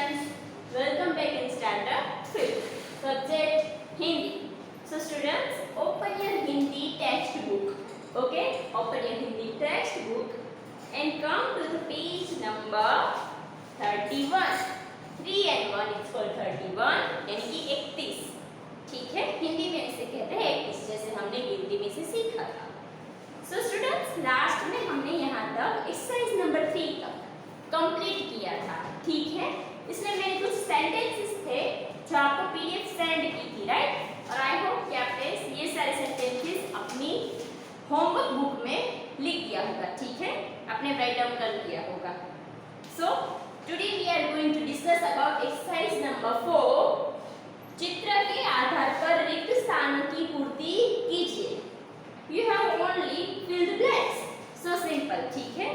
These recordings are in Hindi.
students, welcome back in standard 5th. Subject Hindi. So students, open your Hindi textbook. Okay, open your Hindi textbook and come to the page number 31. 3 and 1 is called 31 यानी कि 31. ठीक है, हिंदी में इसे कहते हैं 31 जैसे हमने हिंदी में से सीखा था. So students, लास्ट में हमने यहाँ तक एक्सरसाइज नंबर 3 तक कंप्लीट किया था. ठीक है, इसमें मैंने कुछ सेंटेंसेस थे जो आपको पीडीएफ सेंड की थी, राइट? और आई होप कि आपने ये सारे सेंटेंसेस अपनी होमवर्क बुक में लिख दिया होगा. ठीक है, आपने राइट डाउन कर दिया होगा. So today we are going to discuss about exercise number 4. चित्र के आधार पर रिक्त स्थानों की पूर्ति कीजिए. You have only fill the blanks. So simple. ठीक है,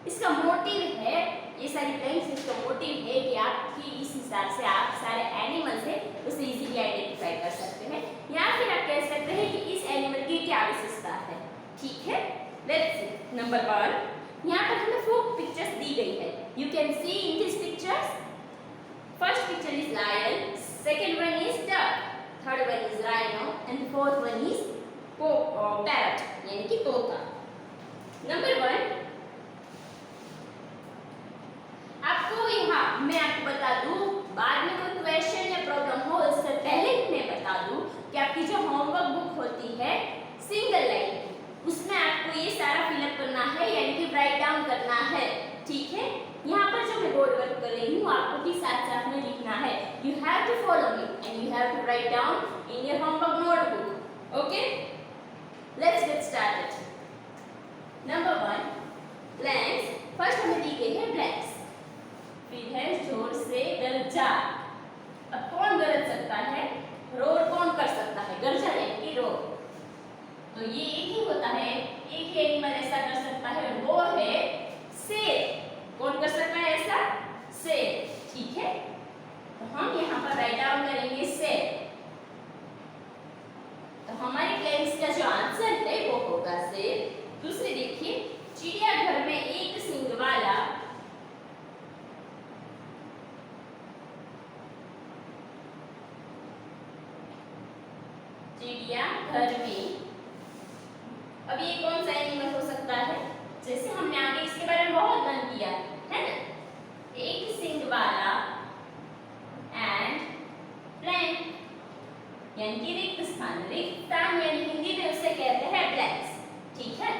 इसका मोटिव है, ये सारी ब्लैंक्स इसका मोटिव है कि आपकी इस हिसाब से आप सारे एनिमल्स है उसे इजीली आइडेंटिफाई कर सकते हैं या फिर आप कह सकते हैं कि इस एनिमल की क्या विशेषता है. ठीक है, लेट्स सी. नंबर 1, यहाँ पर हमें 4 पिक्चर्स दी गई है. You can see in this pictures. First picture is lion, second one is duck, third one is rhino and fourth one is parrot यानी कि तोता. नंबर 1, आपको यहाँ मैं आपको बता दूं, बाद में कोई क्वेश्चन या प्रॉब्लम हो इससे पहले मैं बता दूं कि आपकी जो होमवर्क बुक होती है सिंगल लाइन की, उसमें आपको ये सारा फिलअप करना है यानी कि राइट डाउन करना है. ठीक है, यहाँ पर जो मैं बोर्ड वर्क कर रही हूँ आपको भी साथ साथ में लिखना है. You have to follow me and you have to write down in your homework notebook. Okay, let's get started. Number 1, blanks. First हमें दी गई है ब्लैंक्स. फिर है जोर से गरजा. अब कौन गरज सकता है? रोर कौन कर सकता है? गरजा यानी कि रोर. तो ये एक ही होता है, एक ही एनिमल ऐसा कर सकता है, वो है शेर. कौन कर सकता है ऐसा? शेर. ठीक है, तो हम यहाँ पर राइट डाउन करेंगे शेर. तो हमारे ब्लैंक्स का जो आंसर है वो होगा शेर. दूसरे देखिए, चिड़ियाघर में एक सींग वाला चिड़ियाघर में. अब ये कौन सा एनिमल हो सकता है? जैसे हमने आगे इसके बारे में बहुत लर्न किया है ना. एक सींग वाला एंड ब्लैंक यानी कि रिक्त स्थान. रिक्त स्थान यानी हिंदी में उसे कहते हैं ब्लैंक्स. ठीक है,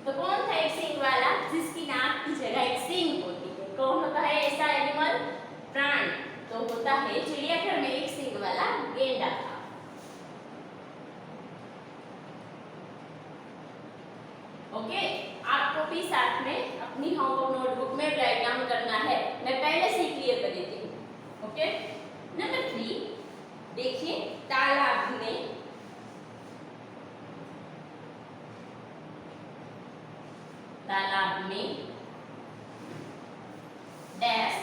तो कौन था एक सींग वाला जिसकी नाक की जगह एक सींग होती है? कौन होता है ऐसा एनिमल? प्राणी. तो होता है चिड़ियाघर में एक सींग वाला गेंडा था. ओके, आपको भी साथ में अपनी होमवर्क नोटबुक में राइट डाउन करना है. मैं पहले से ही क्लियर कर देती हूँ. ओके, नंबर 3 देखिए, तालाब में डैश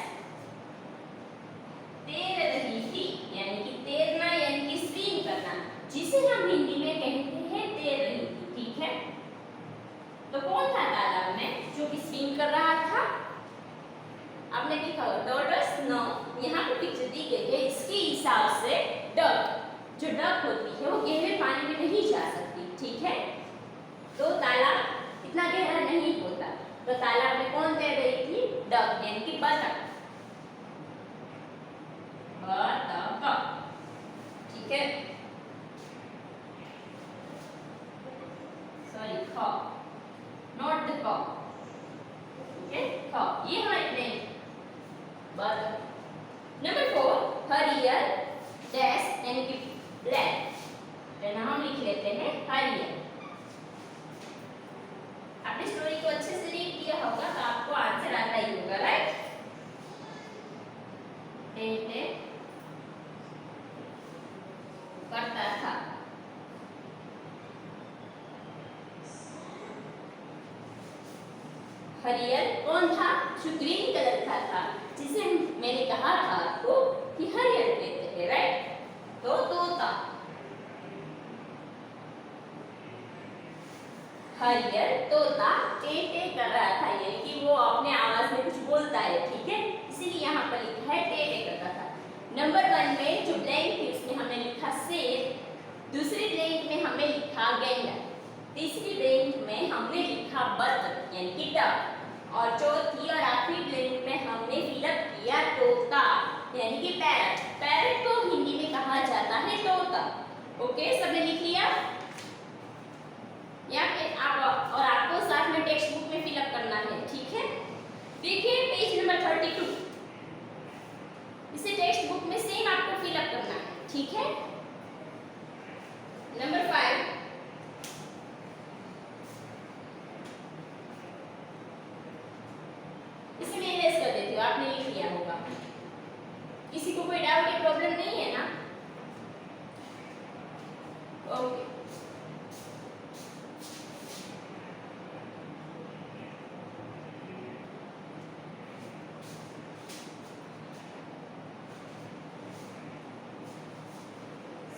तैर रही थी यानी कि तैरना यानी कि स्विम करना, जिसे हम हिंदी में कहते हैं तैर रही थी. ठीक है, तो कौन था तालाब में जो कि स्विम कर रहा था? आपने देखा डॉटर्स. नो, यहाँ पर पिक्चर दी गई है, इसके हिसाब से डक, जो डक होती है वो गहरे पानी में नहीं जा सकती. ठीक है, तो तालाब इतना गहरा नहीं होता. तो तालाब में कौन तैर रही थी? डक यानी कि बतख. बतख. ठीक है, सॉरी, खॉ, नॉट द कॉक. ओके, खॉ, ये हमारी प्लेन बतख. नंबर 4, हरियर डैश यानी कि ब्लैक. तो नाम लिख लेते हैं हरियर. आपने स्टोरी को अच्छे से रीड किया होगा तो आपको आंसर आता ही होगा, राइट? टेटे करता था. हरियर कौन था? जो ग्रीन कलर का था, जिसे मैंने कहा था आपको कि हरियर कहते हैं, राइट? तो तोता. हरियर तोता टे टे कर रहा था यानी कि वो अपने आवाज में कुछ बोल हमें लिखा गेंडा, तीसरी ब्लैंक में हमने लिखा बत्तख यानी कि डक, और चौथी और आखिरी ब्लैंक में हमने फिलअप किया तोता यानी कि पैरट। पैरट को हिंदी में कहा जाता है तोता। ओके, सबने लिख लिया? या फिर आप और आपको साथ में टेक्स्ट बुक में फिलअप करना है, ठीक है? देखिए पेज नंबर 32, इसे टेक्स्ट बुक में सेम आपको फिलअप करना है, ठीक है? नंबर 5, इसे मैं इरेज कर देती हूँ, आपने लिख लिया होगा। किसी को कोई डाउट या प्रॉब्लम नहीं है ना? Okay,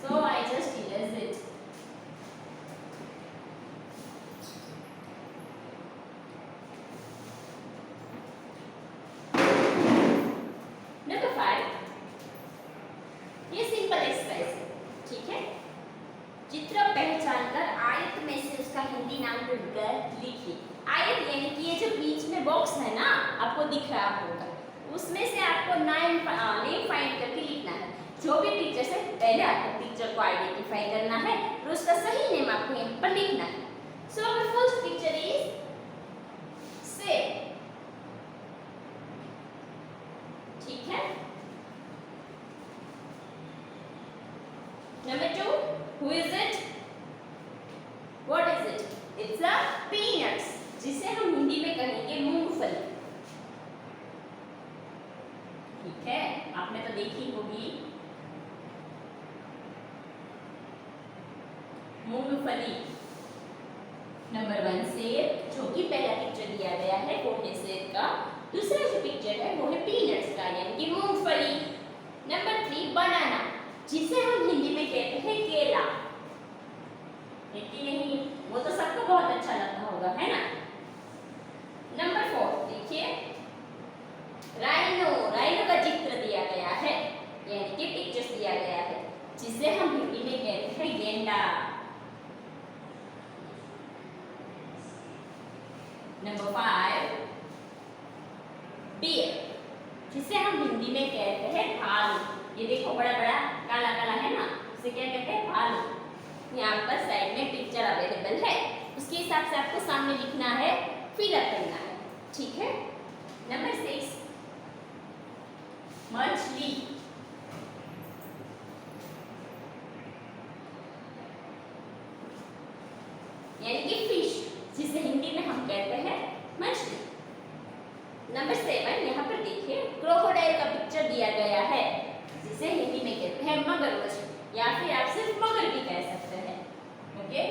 so I just erase it. Number 5, ये सिंपल एक्सरसाइज है, ठीक है? चित्र पहचान कर आयत में से उसका हिंदी नाम ढूंढकर लिखिए। आयत यानी कि ये जो बीच में बॉक्स है ना, आपको दिख रहा होगा, उसमें से आपको नेम फाइंड करके लिखना है। जो भी पिक्चर है पहले आपको पिक्चर को आइडेंटिफाई करना है और उसका सही नेम आपको यहाँ पर लिखना है। So our first picture is seb, ठीक है? Number 2, who is it? What is it? It's a peanuts, जिसे हम हिंदी में कहेंगे मूंगफली, ठीक है? आपने तो देखी होगी मूंगफली। नंबर 1 सेब, जो कि पहला पिक्चर दिया गया है वो है सेब का। दूसरा जो पिक्चर है वो है पीनट्स का यानी कि मूंगफली। नंबर 3 बनाना, जिसे हम हिंदी में कहते हैं केला, है कि नहीं? वो तो सबको बहुत अच्छा लगता होगा, है ना? नंबर 4 देखिए राइनो, राइनो का चित्र दिया गया है यानी कि पिक्चर्स दिया गया है, जिसे हम हिंदी में कहते हैं गेंडा। नंबर 5 डियर, जिसे हम हिंदी में कहते हैं भालू। ये देखो बड़ा बड़ा काला काला है ना, उसे क्या कहते हैं? भालू। यहाँ पर साइड में पिक्चर अवेलेबल है, उसके हिसाब से आपको सामने लिखना है, फिलअप करना है, ठीक है? नंबर 6 मछली, यानी कि फिश, जिसे हिंदी में हम कहते हैं मछली। नंबर 7 यहाँ पर देखिए क्रोकोडाइल का पिक्चर दिया गया है, जिसे हिंदी में कहते हैं मगरमच्छ या फिर आप सिर्फ मगर भी कह सकते हैं। ओके,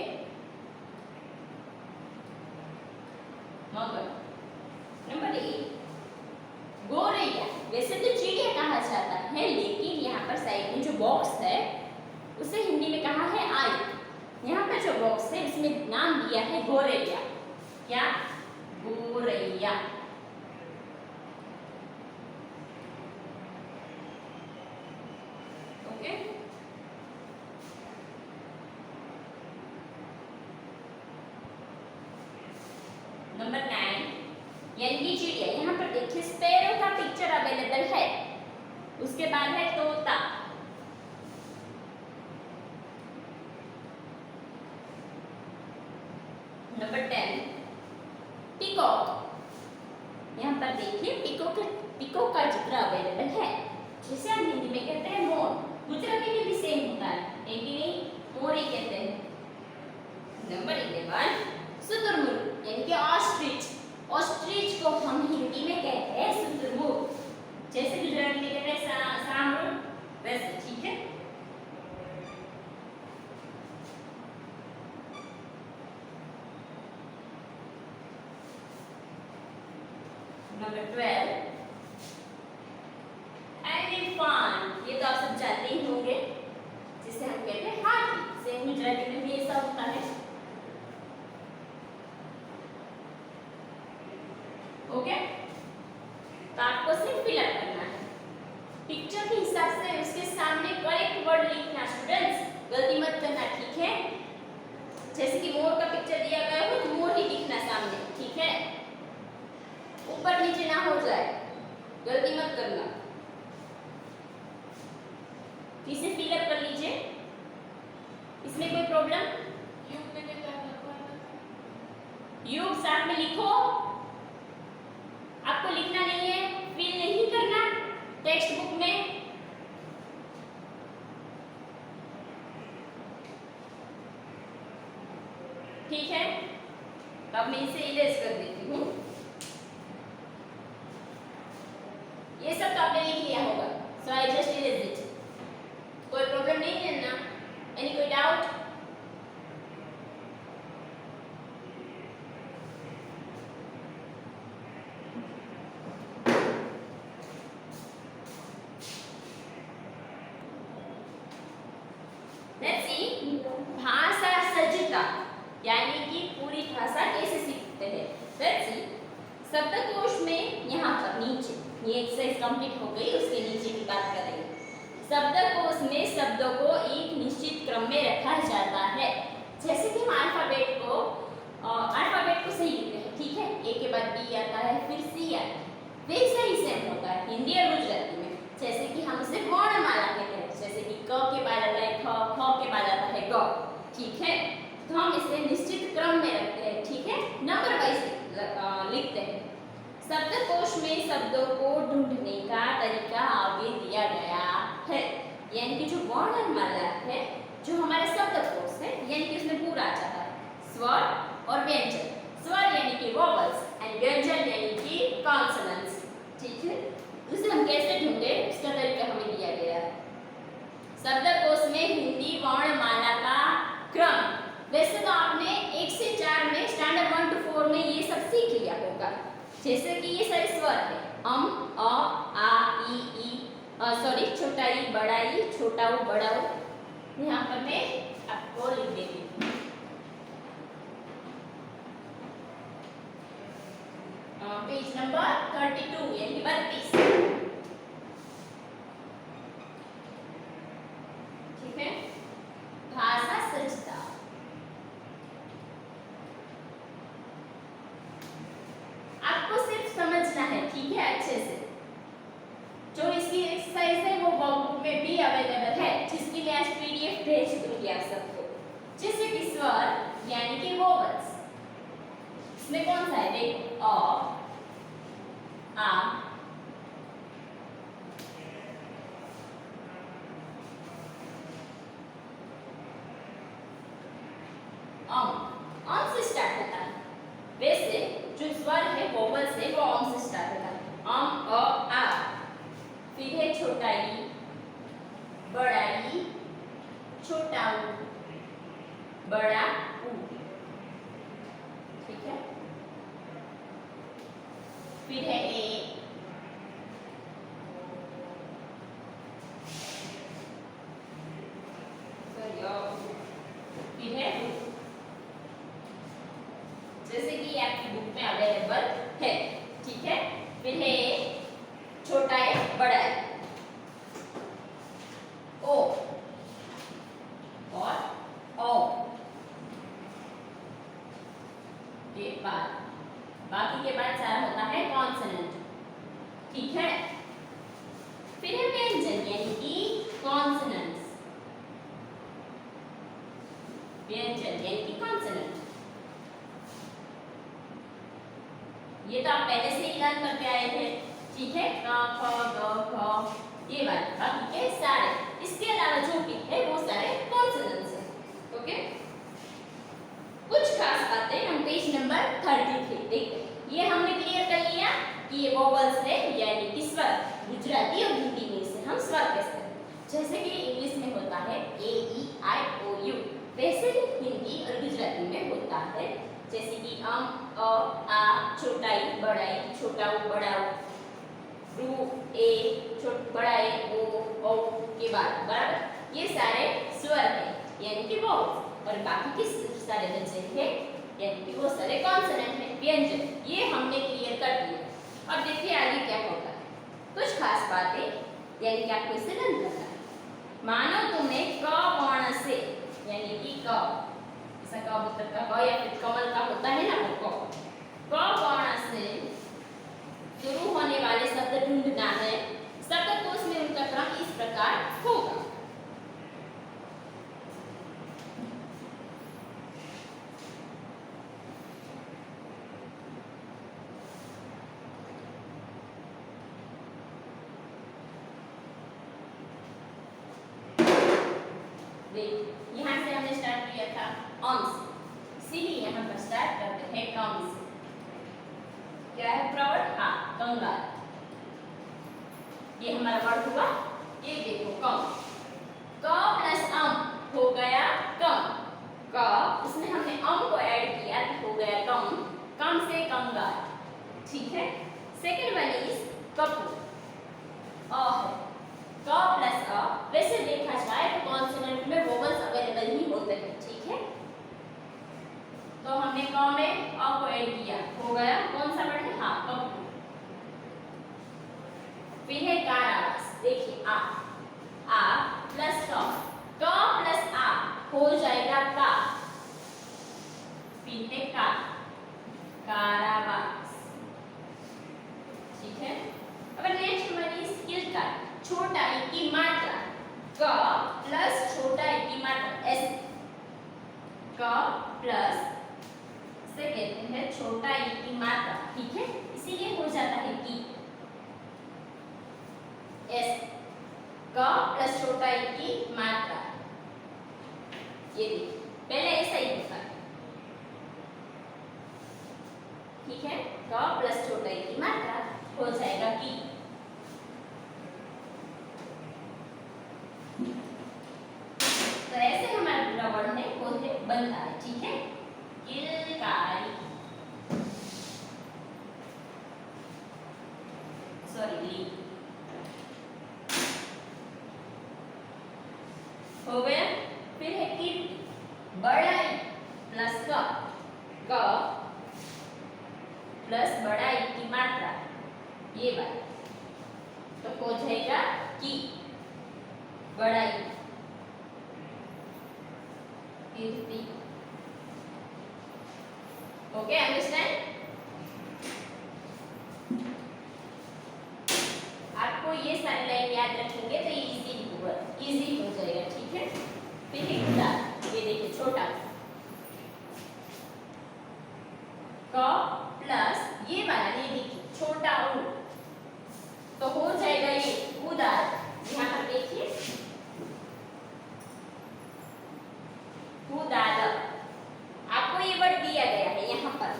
मगर। नंबर 8 गोरैया, वैसे तो चिड़िया कहा जाता है, लेकिन यहाँ पर साइड में जो बॉक्स है उसे हिंदी में कहा है आयत। यहाँ पर जो बॉक्स है इसमें नाम दिया है गोरैया। क्या? गोरैया। ओके, नंबर 9 यानी कि चिड़िया। यहाँ पर देखिए स्पैरो का पिक्चर अवेलेबल है, उसके बाद है तोता। नंबर 10 पीकॉक, यहाँ पर देखिए पीकॉक का चित्र अवेलेबल है, जिसे हम हिंदी में कहते हैं मोर। गुजराती में भी सेम होता है, एक ही नहीं, मोर ही कहते हैं। नंबर 11 शुतुरमुर्ग यानी कि ऑस्ट्रिच। ऑस्ट्रिच को हम हिंदी में कहते हैं शुतुरमुर्ग, जैसे गुजराती में कहते हैं सांभर, वैसे, ठीक है? नंबर 12 एलिफेंट, ये तो आप सब जानते ही होंगे, जिसे हम कहते हैं हाथी। सेम गुजराती में भी ऐसा होता है। ओके, तो आपको सिर्फ फिलअप करना है, पिक्चर के हिसाब से उसके सामने करेक्ट वर्ड लिखना। स्टूडेंट्स गलती मत करना, ठीक है? जैसे कि मोर का पिक्चर दिया गया हो तो मोर ही दिखना सामने, ठीक है, ऊपर नीचे ना हो जाए, गलती मत करना। इसे फिलअप कर लीजिए, इसमें कोई प्रॉब्लम? युग साथ में लिखो, आपको लिखना नहीं है, फिल नहीं करना टेक्स्ट बुक में। ठीक है, अब मैं इसे इरेज कर देती हूँ। ये सब तो आपने लिख लिया होगा, सो आई जस्ट इरेज इट। कोई प्रॉब्लम नहीं है ना? एनी कोई डाउट? लेट्स सी, भाषा सज्जता यानी कि पूरी भाषा कैसे सीखते हैं। लेट्स सी, शब्दकोश में यहाँ पर नीचे ये एक्सरसाइज कंप्लीट हो गई, उसके नीचे की बात कर रही हूँ। शब्दकोश में शब्दों को एक निश्चित क्रम में रखा जाता है। जैसे कि हम अल्फाबेट को सही लिखते हैं, ठीक है, ए के बाद बी आता है, फिर सी आता है, वैसा ही सेम होता है हिंदी और गुजराती में। जैसे कि हम उसे वर्णमाला कहते हैं, जैसे कि क के बाद आता है ख, ख के बाद आता है ग, ठीक है, तो हम इसे निश्चित क्रम में रखते हैं, ठीक है, नंबर वाइज लिखते हैं। शब्दकोश में शब्दों को ढूंढने का तरीका आगे दिया गया है, यानी कि जो वर्णमाला है, जो हमारा शब्दकोश है, यानी कि उसमें पूरा आ जाता है स्वर और व्यंजन। स्वर यानी कि वोवेल्स एंड व्यंजन यानी कि कॉन्सोनेंट्स, ठीक है। उसे हम कैसे ढूंढे, उसका तरीका हमें दिया गया है। शब्दकोश में हिंदी वर्णमाला का क्रम, वैसे तो आपने 1 से 4 में स्टैंडर्ड 1 to 4 में ये सब सीख लिया होगा। जैसे कि ये सारे स्वर है, अ आ ई सॉरी, छोटा ई बड़ा ई, छोटा ऊ बड़ा ऊ। यहाँ पर मैं आपको लिख देती हूँ। पेज नंबर 32 यानी कि 32, ठीक है। भाषा सज्जता, आपको सिर्फ समझना है, ठीक है, अच्छे से। जो इसकी एक्सरसाइज है वो बुक में भी अवेलेबल है, जिसकी मैं आज पीडीएफ भेज दूंगी आप सबको। जैसे कि स्वर यानी कि वोवेल्स, इसमें कौन सा है, देखो, अ आ अम से स्टार्ट होता है। वैसे जो स्वर है वोवेल्स है वो अम से स्टार्ट होता है, अ आ, फिर है छोटा ई, बड़ा ई, छोटा ऊ, बड़ा ऊ, ठीक है, फिर है ए, फिर है ऊ, जैसे कि आपकी बुक में अवेलेबल है, ठीक है। फिर है छोटा है बड़ा है, ओ और ओ के बाद, बाकी के बाद सारा होता है कॉन्सोनेंट, ठीक है। फिर है व्यंजन यानी कि कॉन्सोनेंट्स, व्यंजन यानी कि कॉन्सोनेंट। ये तो आप पहले से ही लर्न करके आए थे, ठीक है, क ख ग घ, ये बात, बाकी के सारे, इसके अलावा जो भी है वो सारे कॉन्सोनेंट्स हैं, ओके। कुछ खास बातें हम पेज नंबर 33 देखते हैं। ये हमने क्लियर कर लिया कि ये वोवेल्स है यानी कि स्वर, गुजराती और हिंदी में इसे हम स्वर कहते हैं। जैसे कि इंग्लिश में होता है ए ई आई ओ यू, वैसे ही हिंदी और गुजराती में होता है, जैसे कि अ आ, छोटा ई बड़ा ई, छोटा ऊ बड़ा ऊ, रू ए, बड़ा ए ओ के बाद, बराबर, ये सारे स्वर हैं यानी कि वोवेल्स, और बाकी के सारे बचे हैं यानी कि वो सारे कॉन्सोनेंट हैं, व्यंजन। ये हमने क्लियर कर दिया। अब देखिए आगे क्या होता है, कुछ खास बातें यानी कि आपको इसे लर्न करना है। मानो तुम्हें क वर्ण से यानी कि क, ऐसा कबूतर का क या फिर कमल का होता है ना वो क वर्ण से शुरू होने वाले शब्द ढूंढना है। शब्दकोश में उनका क्रम इस प्रकार होगा। यहाँ से हमने स्टार्ट किया था अंश, इसीलिए यहाँ पर स्टार्ट करते हैं कम से। क्या है प्रवर्त? हाँ, कंगाल। ये हमारा वर्ड हुआ। ये देखो कम, क प्लस अम हो गया कम। क इसमें हमने अम को ऐड किया तो हो गया कम, कम से कंगाल। ठीक है। Second one is Kapoor. अ है, क प्लस अ। वैसे देखा जाए तो कॉन्सोनेंट में वोवेल्स अवेलेबल ही होते हैं। ठीक है, तो हमने क में अ को ऐड किया, हो गया कौन सा वर्ड है? हाँ, कपूर। फिर है कारावास। देखिए आ प्लस क प्लस आ हो जाएगा का। फिर है का, कारावास। ठीक है। अब नेक्स्ट वन इज किलकार। छोटा ई की मात्रा क प्लस छोटा ई की मात्रा एस। क प्लस से कहते हैं छोटा ई की मात्रा। ठीक है, इसीलिए हो जाता है की एस। क प्लस छोटा ई की मात्रा। ये देखिए पहले ऐसा ही होता है। ठीक है, क प्लस छोटा ई की मात्रा हो जाएगा की। तो ऐसे हमारा पूरा वर्ड है वो है बनता है। ठीक है, किलकारी, सॉरी हो गया। फिर है कीर्ति। बड़ा ई प्लस क प्लस बड़ा ई की मात्रा, ये बात तो हो जाएगा की बड़ा ई कीर्ति। Okay, understand? आपको ये सारी लाइन याद रखेंगे तो ये इजी हो जाएगा। ठीक है। फिर एक उदाहरण, ये देखिए छोटा क प्लस ये वाला, ये देखिए छोटा ऊ, तो हो जाएगा ये उदार। यहाँ पर देखिए उदार। आपको ये वर्ड दिया गया है यहाँ पर,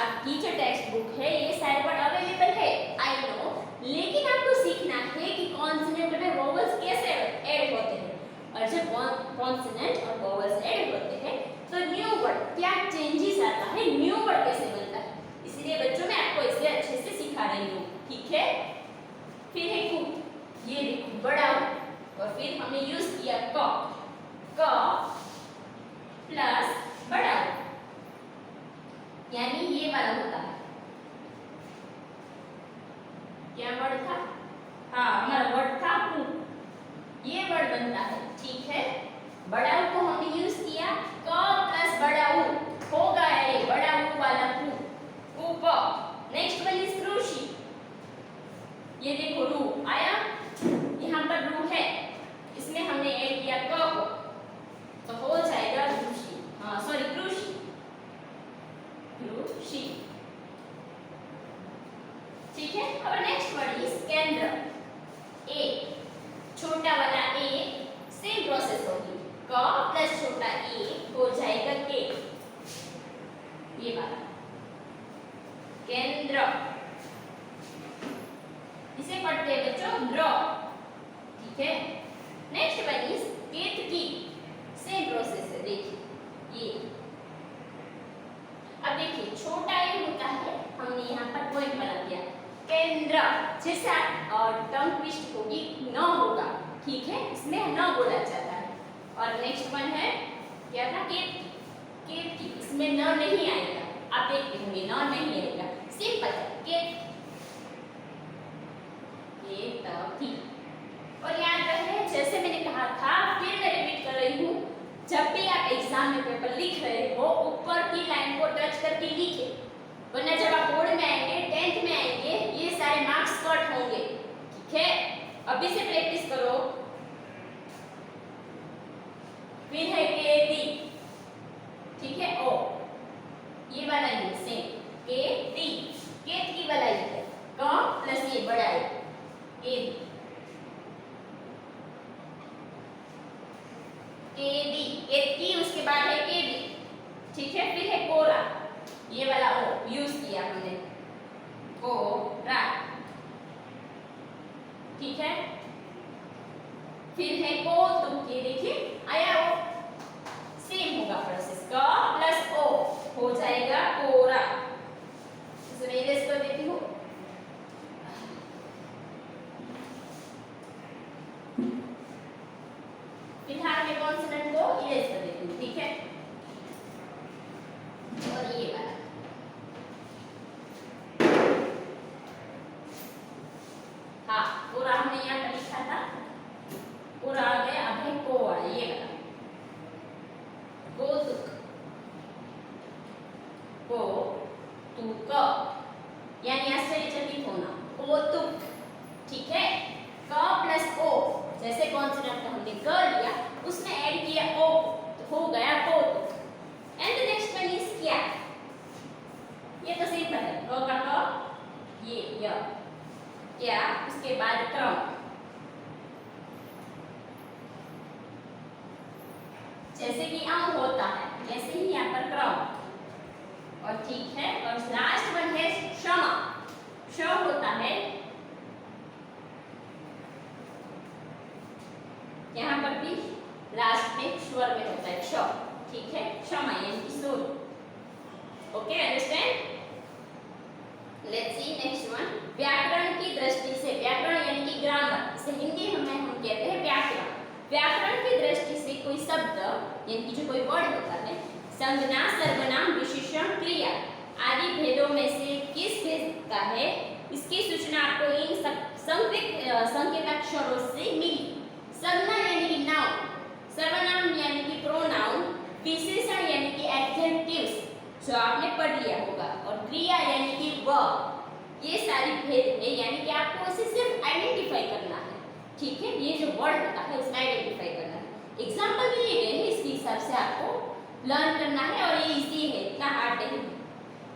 आपकी जो टेक्स्ट बुक है ये सारे वर्ड अवेलेबल है, आई नो, लेकिन आपको सीखना है कि कॉन्सोनेंट में वोवेल्स कैसे ऐड होते हैं, और जब कॉन्सोनेंट और वोवेल्स ऐड होते हैं तो न्यू वर्ड क्या चेंजेस आता है, न्यू वर्ड कैसे बनता है। इसलिए बच्चों मैं आपको इसे अच्छे से सिखा रही हूँ। ठीक है। फिर है कु, ये देखो बड़ा, और फिर हमने यूज किया क प्लस बड़ा, यानी ये वाला होता है। क्या वर्ड था? हाँ, हमारा वर्ड था कु, ये वर्ड बनता है। ठीक है, बड़ा ऊ को हमने यूज किया, क प्लस बड़ा ऊ हो गया ये बड़ा ऊ वाला कु, नेक्स्ट वन इज कृषि। ये देखो रू आया, यहाँ पर रू है, इसमें हमने ऐड किया क को, तो हो जाएगा कृषि। हाँ सॉरी, कृषि, कृषि। ठीक है। अब नेक्स्ट वर्ड इज केंद्र। ए, छोटा वाला ए, सेम प्रोसेस होगी, क प्लस छोटा ए हो जाएगा के, ये वाला केंद्र। इसे पढ़ते हैं बच्चों द्र। ठीक है। Next one is Ketaki, same process है। देखिए ये, अब देखिए छोटा ए होता है, हमने यहाँ पर पॉइंट बना दिया, केंद्र जैसा और टंग ट्विस्ट होगी न होगा। ठीक है, इसमें न बोला जाता है। और नेक्स्ट वन है क्या था, केतकी। केतकी, इसमें न नहीं आएगा, आप देखते होंगे न नहीं आएगा, सिंपल है केतकी। और याद रहे, जैसे मैंने कहा था, फिर मैं रिपीट कर रही हूँ, जब भी आप एग्जाम में पेपर लिख रहे अभी से प्रैक्टिस करो। फिर है केती, ठीक है, ओ ये वाला ही सेम केती, केत की वाला ही है, क प्लस ये बड़ा है केती, केदी, केतकी उसके बाद है केदी, ठीक है। फिर है कोरा, ये वाला ओ यूज किया हमने, कोरा, ठीक है। फिर है कौतुक, ये देखिए आया ओ, सेम होगा प्रोसेस, क प्लस ओ हो जाएगा कोरा। इसमें इरेज कर देती हूँ। फिलहाल मैं कॉन्सोनेंट को इरेज कर देती हूँ, ठीक है। और ये वाला हाँ पूरा हमने यहाँ पर लिखा था, पूरा आ गया। अब है को वाला, ये वाला कौतुक, को तू क यानी आश्चर्यचकित होना, कौतुक, ठीक है। क प्लस ओ, जैसे कॉन्सोनेंट को हमने क लिया उसने ऐड किया ओ तो हो गया कौतुक। And the next one is क्या, ये तो सिंपल है, क का क, ये य, क्या उसके बाद क्रम, जैसे कि आम होता है वैसे ही यहाँ पर क्रम, और ठीक है। और लास्ट वन है क्षमा, श होता है यहाँ पर भी लास्ट में स्वर में होता है क्ष, ठीक है, क्षमा यानी कि सुर। Okay understand. Let's see next one, व्याकरण की दृष्टि से, व्याकरण यानी कि ग्रामर, इसे हिंदी में हम कहते हैं व्याकरण। व्याकरण की दृष्टि से कोई शब्द यानी कि जो कोई वर्ड होता है, संज्ञा, सर्वनाम, विशेषण, क्रिया आदि भेदों में से किस भेदता है, इसकी सूचना आपको इन संकेताक्षरों से मिली। संज्ञा यानी कि नाउन, सर्वनाम यानी कि प्रोनाउन, विशेषण यानी कि एडजेक्टिव्स जो आपने पढ़ लिया होगा, और क्रिया यानी कि वर्ब। ये सारी भेद है, यानी कि आपको इसे सिर्फ आइडेंटिफाई करना है, ठीक है। ये जो वर्ड होता है उसमें आइडेंटिफाई करना है। एग्जांपल दिए गए हैं, इसके हिसाब से आपको लर्न करना है, और ये इजी है, इतना हार्ड नहीं है।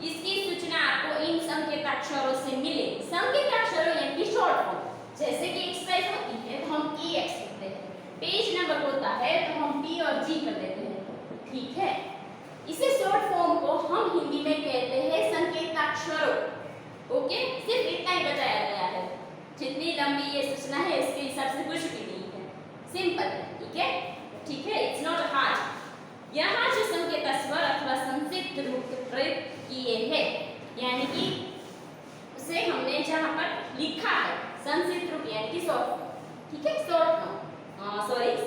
इसकी सूचना आपको इन संकेताक्षरों से मिले। संकेताक्षरों यानी कि शॉर्ट फॉर्म, जैसे कि एक्सरसाइज होती है तो हम की एक्स करते हैं, पेज नंबर होता है तो हम पी और जी कर देते हैं, ठीक है। इसे शॉर्ट फॉर्म को हम हिंदी में कहते हैं संकेताक्षरों। ओके, सिर्फ इतना ही बताया गया है, जितनी लंबी ये सूचना है इसके हिसाब से कुछ भी नहीं है, सिंपल है, ठीक है, ठीक है, इट्स नॉट हार्ड। यहाँ जो संकेत स्वर अथवा संक्षिप्त रूप प्रयुक्त किए हैं, यानी कि उसे हमने जहाँ पर लिखा है संक्षिप्त रूप यानी कि शॉर्ट, ठीक है,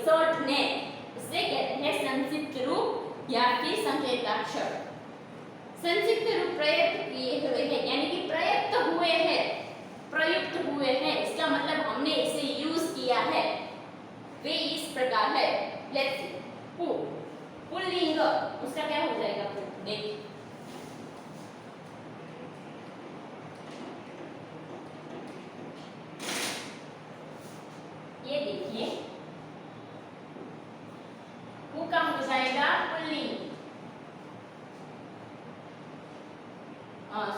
शॉर्ट नेम, उसे कहते हैं संक्षिप्त रूप या फिर संकेताक्षर। संक्षिप्त रूप प्रयुक्त किए हुए हैं, यानी कि प्रयुक्त हुए हैं, प्रयुक्त हुए हैं, इसका मतलब हमने इसे यूज किया है, वे इस प्रकार है। लेट्स सी, पुल्लिंग, उसका क्या हो जाएगा, देखिए ये देखिए, पु का हो जाएगा पुल्लिंग,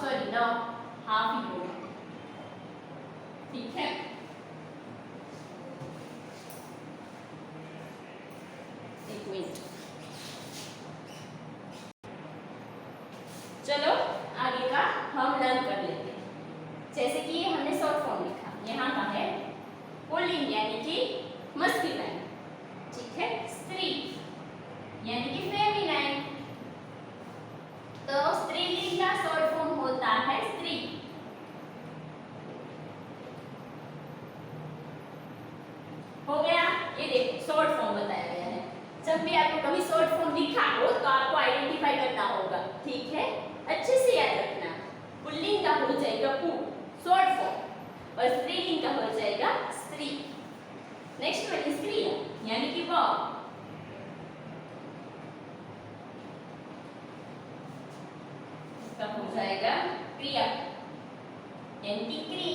सॉरी नो, हाफ ही होगा, ठीक है। एक मिनट, चलो आगे का हम लर्न कर लेते हैं। जैसे कि ये हमने शॉर्ट फॉर्म लिखा, यहाँ का है पुल्लिंग यानी कि मस्कुलाइन, ठीक है, स्त्री यानी कि फेमिनाइन, तो स्त्रीलिंग का शॉर्ट फॉर्म होता है स्त्री। हो गया, ये देखो शॉर्ट फॉर्म बताया गया है। जब भी आपको कभी शॉर्ट फॉर्म लिखा हो तो आपको आइडेंटिफाई करना होगा, ठीक है, अच्छे से याद रखना। पुल्लिंग का हो जाएगा पु, शॉर्ट फॉर्म, और स्त्रीलिंग का हो जाएगा स्त्री। नेक्स्ट वन इज क्रिया यानी कि वर्ब, इसका हो जाएगा क्रिया यानी कि क्री,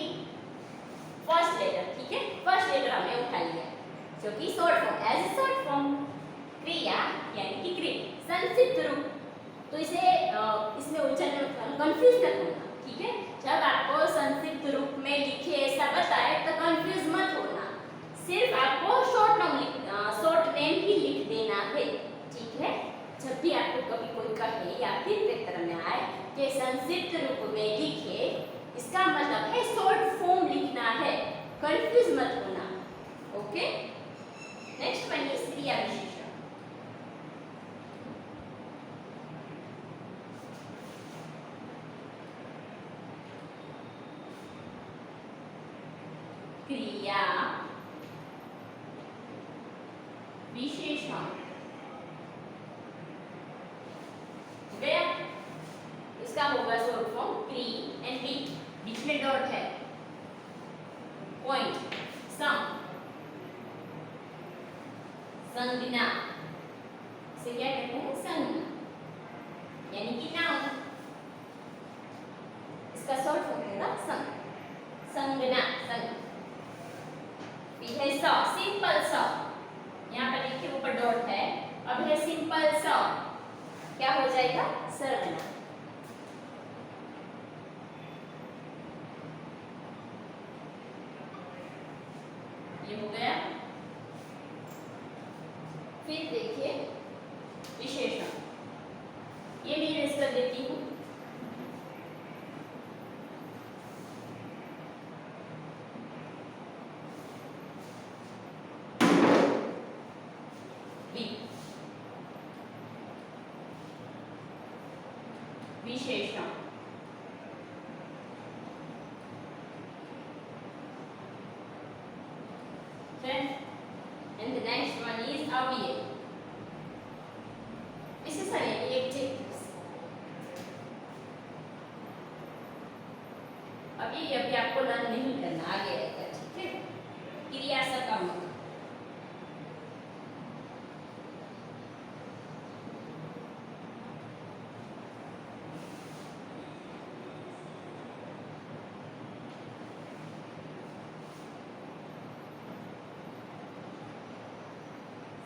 फर्स्ट लेटर, ठीक है, फर्स्ट लेटर हमने उठा लिया जो कि short form, as short form क्रिया यानी कि क्रिया, संक्षिप्त रूप। तो इसे इसमें उलझन कंफ्यूज मत होना, ठीक है। जब आपको संक्षिप्त रूप में लिखे ऐसा बताए तो कंफ्यूज मत होना, सिर्फ आपको शॉर्ट नेम ही लिख देना है, ठीक है। जब भी आपको कभी कोई कहे या फिर पेपर में आए कि संक्षिप्त रूप में लिखे, इसका मतलब है शॉर्ट फॉर्म लिखना है, कंफ्यूज मत होना, ओके। नेक्स्ट वन इज क्रिया विशेषण। क्रिया विशेषण गया, इसका होगा शॉर्ट फॉर्म क्री एंड बी, बीच में डॉट है, पॉइंट, सम, संज्ञा, इसे क्या कहते हैं, संज्ञा यानी कि नाउन, इसका शॉर्ट फॉर्म होगा सम, संज्ञा, संज्ञा। फिर है स, सिंपल स, यहाँ पर देखिए ऊपर डॉट है, अब है सिंपल स, क्या हो जाएगा, सर्वनाम। ये हो गया। फिर देखिए विशेषण, ये भी रेस कर देती हूँ। विशेषण and the next one is अव्यय, विशेषण यानी एडजेक्टिव्स। अभी आपको लर्न नहीं करना, आगे रहेगा, ठीक है। क्रिया सकर्मक,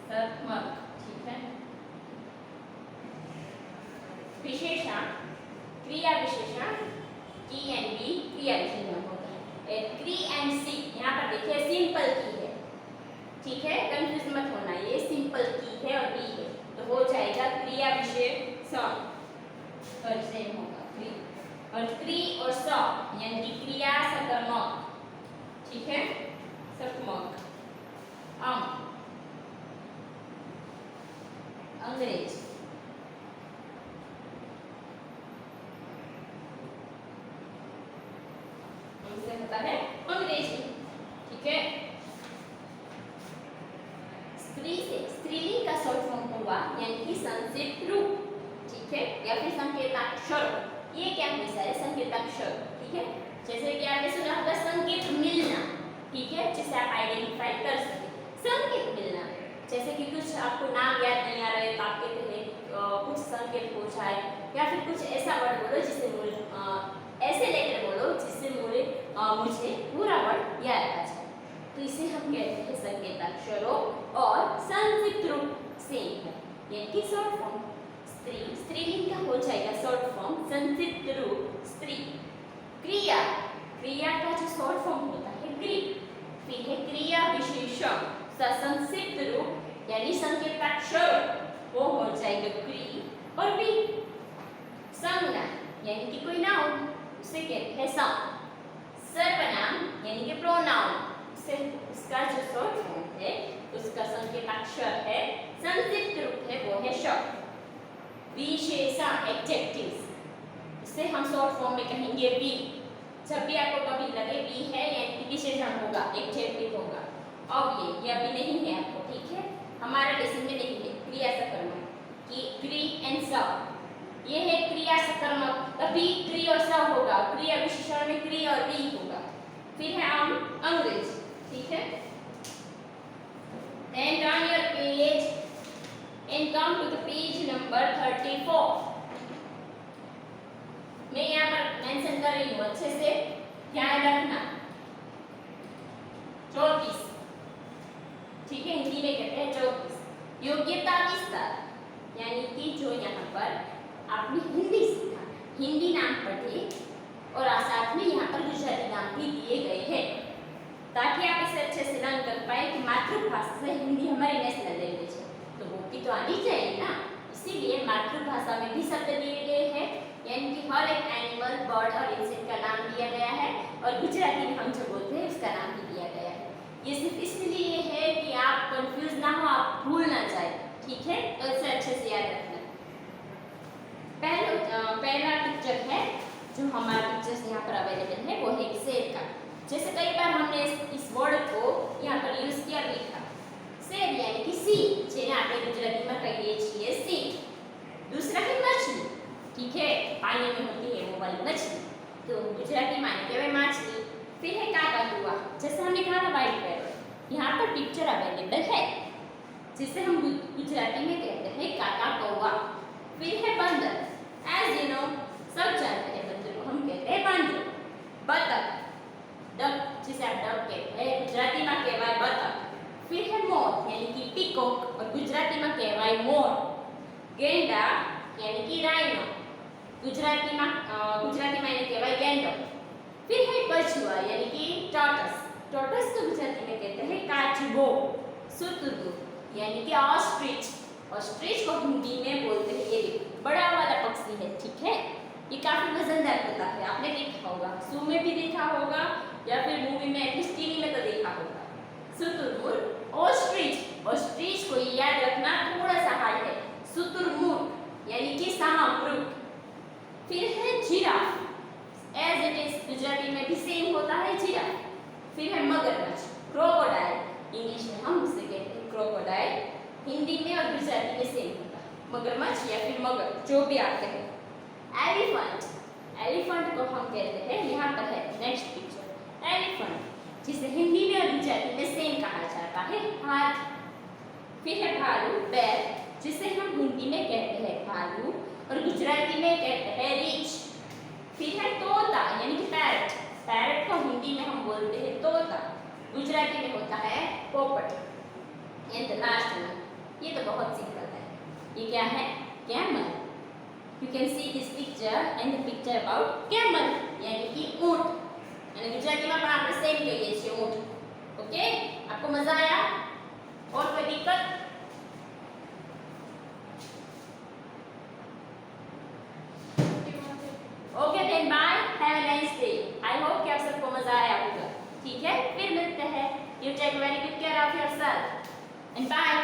सकर्मक, ठीक है। विशेषण, क्रिया विशेषण, की एंड बी क्रिया विशेषण होता है। क्री एंड सी, यहाँ पर देखिए सिंपल की है, ठीक है, कंफ्यूज मत होना, ये सिंपल की है और बी है, तो हो जाएगा क्रिया विशेषण, और सेम होगा क्री, और क्री और स यानी कि क्रिया सकर्मक, ठीक है, सकर्मक, अंग्रेज, इसे होता है अंग्रेजी, ठीक है। स्त्री से स्त्रीलिंग का शॉर्ट फॉर्म होगा यानी कि संक्षिप्त रूप, ठीक है, या फिर संकेताक्षर, ये क्या है सारे संकेताक्षर, ठीक है। जैसे कि आपने सुना होगा संकेत मिलना, ठीक है, जिससे आप आइडेंटिफाई कर सके, संकेत मिलना, जैसे कि कुछ आपको नाम याद नहीं आ रहा है तो आप कहते हैं कुछ संकेत हो जाए, या फिर कुछ ऐसा वर्ड बोलो जिससे ऐसे लेटर बोलो जिससे मुझे पूरा वर्ड याद आ जाए, तो इसे हम कहते हैं संकेताक्षरों और संक्षिप्त रूप सेम है, यानी कि शॉर्ट फॉर्म। स्त्री, स्त्रीलिंग का हो जाएगा शॉर्ट फॉर्म संक्षिप्त रूप स्त्री। क्रिया, क्रिया का जो शॉर्ट फॉर्म होता है क्री। फिर है क्रिया विशेषण, संक्षिप्त रूप यानी संकेताक्षर, वो हो जाएगा क्री और बी। संज्ञा यानी कि कोई नाउन, उसे कहते हैं सम। सर्वनाम यानी कि प्रोनाउन, उसे उसका जो शॉर्ट फॉर्म है उसका संकेताक्षर है, संक्षिप्त रूप है वो है श। विशेषण एडजेक्टिव्स, इसे हम शॉर्ट फॉर्म में कहेंगे वी। जब भी आपको कभी लगे वी है यानी कि विशेषण होगा, एडजेक्टिव होगा। अब ये अभी नहीं है आपको, ठीक है, हमारे लेसन में नहीं है। क्रिया सकर्मक कि क्री एंड स, ये है क्रिया सकर्मक, तभी क्री और स होगा, क्रिया विशेषण में क्री और वी होगा। फिर है अंग्रेज, ठीक है। Then turn your page and come to the page number 34. मैं यहाँ पर मेंशन कर रही हूँ, अच्छे से ध्यान रखना। का विस्तार, यानी कि जो यहाँ पर आपने हिंदी सीखा, हिंदी नाम पढ़े और साथ में यहाँ पर गुजराती नाम भी दिए गए हैं, ताकि आप इसे अच्छे से लर्न कर पाए कि मातृभाषा से हिंदी हमारी नेशनल लैंग्वेज है, तो वो भी तो आनी चाहिए ना। इसीलिए मातृभाषा में भी शब्द दिए गए हैं, यानी कि हर एक एनिमल, बर्ड और इंसेक्ट का नाम दिया गया है, और गुजराती में हम जो बोलते हैं उसका नाम भी दिया गया है। ये सिर्फ इसलिए है कि आप कंफ्यूज ना हो, आप भूल ना जाए, ठीक है, तो इसे अच्छे से याद रखना। पहला पिक्चर है जो हमारा पिक्चर्स यहाँ पर अवेलेबल है, वो है एक शेर का। जैसे कई बार हमने इस वर्ड को यहाँ पर यूज किया, लिखा शेर यानी कि सी, જેને આપણે ગુજરાતીમાં કહીએ છીએ सी। दूसरा है मछली, ठीक है, पानी में होती है वो वाली मछली, तो गुजराती में कहेवाय माछली। फिर है काकातुआ, जैसे हमने कहा था व्हाइट पैरट, यहाँ पर पिक्चर अवेलेबल है, जिसे हम गुजराती में कहते हैं काका कौवा। फिर है बंदर, एज यू नो सब जानते हैं बंदर को हम कहते हैं बांदर। बतख, डक, जिसे आप डक कहते हैं, गुजराती में कहेवाय बतख। फिर है मोर यानी कि पीकॉक, और गुजराती में कहेवाय मोर। गेंडा यानी कि राइनो, गुजराती में એને કહેવાય ગેંડો। फिर है कछुआ यानी कि टॉर्टस, टॉर्टस को गुजराती में कहते हैं काचबो। सुतुरमुर्ग यानी कि ऑस्ट्रिच, ऑस्ट्रिच को हिंदी में बोलते हैं, ये बड़ा वाला पक्षी है, ठीक है, ये काफी मजेदार होता है, आपने देखा होगा, जू में भी देखा होगा या फिर मूवी में, एटलीस्ट टीवी में तो देखा होगा। शुतुरमुर्ग, ऑस्ट्रिच, ऑस्ट्रिच को याद रखना थोड़ा सा हार्ड है, शुतुरमुर्ग यानी कि शाहमृग। फिर है giraffe, as it is Gujarati में भी सेम होता है जिराफ। फिर है मगरमच्छ, क्रोकोडाइल, इंग्लिश में हम उसे कहते हैं क्रोकोडाइल, हिंदी में और गुजराती में सेम होता है, मगरमच्छ या फिर मगर, जो भी आप कहें। एलिफेंट, एलिफेंट को हम कहते हैं, यहाँ पर है नेक्स्ट पिक्चर, एलिफेंट, जिसे हिंदी में और गुजराती में सेम कहा जाता है, हाथी। फिर है भालू, बैर, जिसे हम हिंदी में कहते हैं भालू और गुजराती में कहते हैं रीछ। फिर है तोता यानी कि पैरट, पैरट को हिंदी में हम बोलते हैं तोता, गुजराती में होता है पोपट। एंड द लास्ट वन, ये तो बहुत सिंपल है, ये क्या है, camel. You can see this picture and the picture about camel यानी कि ऊंट, यानी गुजराती में આપણે સેમ કહીએ છીએ ઊંટ। ओके, आपको मजा आया? और कोई दिक्कत? Okay then bye, have a nice day. I hope कि आप सबको मजा आया होगा, ठीक है, फिर मिलते हैं। You take very good care of yourself and bye.